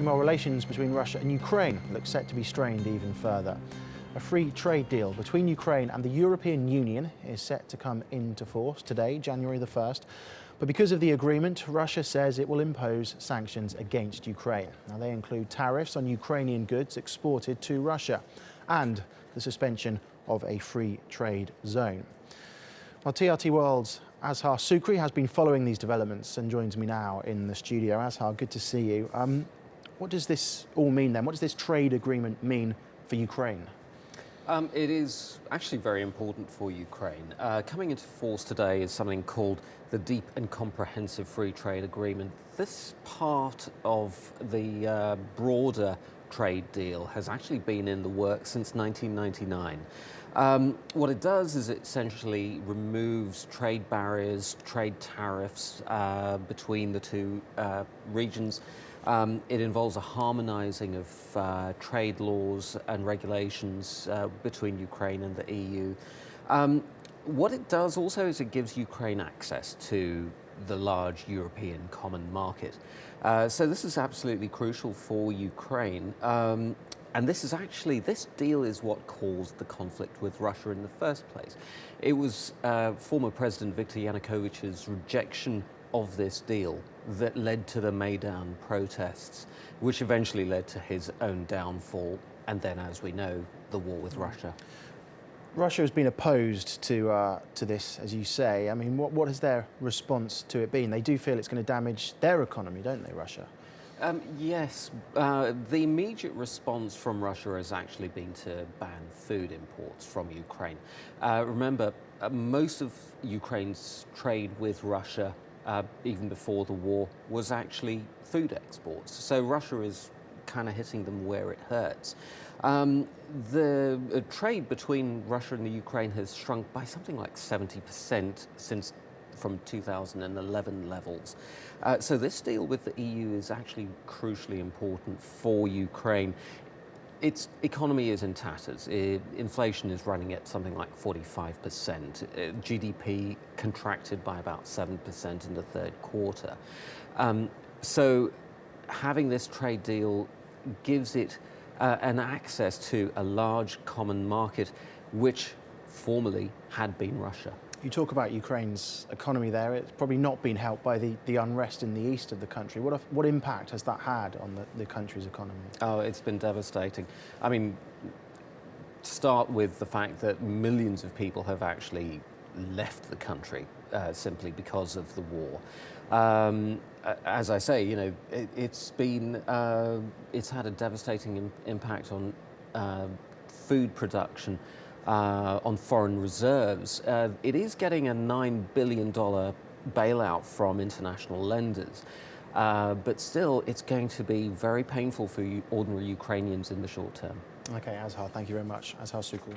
Meanwhile, relations between Russia and Ukraine look set to be strained even further. A free trade deal between Ukraine and the European Union is set to come into force today, January the 1st. But because of the agreement, Russia says it will impose sanctions against Ukraine. Now, they include tariffs on Ukrainian goods exported to Russia and the suspension of a free trade zone. Well, TRT World's Azhar Sukri has been following these developments and joins me now in the studio. Azhar, good to see you. What does this all mean then? What does this trade agreement mean for Ukraine? It is actually very important for Ukraine. Coming into force today is something called the Deep and Comprehensive Free Trade Agreement. This part of the broader trade deal has actually been in the works since 1999. What it does is it essentially removes trade barriers, trade tariffs between the two regions. It involves a harmonizing of trade laws and regulations between Ukraine and the EU. What it does also is it gives Ukraine access to the large European common market. So this is absolutely crucial for Ukraine. And this deal is what caused the conflict with Russia in the first place. It was former President Viktor Yanukovych's rejection of this deal that led to the Maidan protests, which eventually led to his own downfall, and then, as we know, the war with Russia. Russia has been opposed to this, as you say. I mean, what has their response to it been? They do feel it's going to damage their economy, don't they, Russia? Yes. The immediate response from Russia has actually been to ban food imports from Ukraine. Remember, most of Ukraine's trade with Russia even before the war, was actually food exports. So Russia is kind of hitting them where it hurts. The trade between Russia and the Ukraine has shrunk by something like 70% from 2011 levels. So this deal with the EU is actually crucially important for Ukraine. Its economy is in tatters. Inflation is running at something like 45%. GDP contracted by about 7% in the third quarter. So having this trade deal gives it an access to a large common market, which formerly had been Russia. You talk about Ukraine's economy there. It's probably not been helped by the unrest in the east of the country. What impact has that had on the country's economy? Oh, it's been devastating. I mean, start with the fact that millions of people have actually left the country simply because of the war. As I say, you know, it's had a devastating impact on food production. On foreign reserves. It is getting a $9 billion bailout from international lenders, but still it's going to be very painful for ordinary Ukrainians in the short term. Okay, Azhar, thank you very much. Azhar Sukri.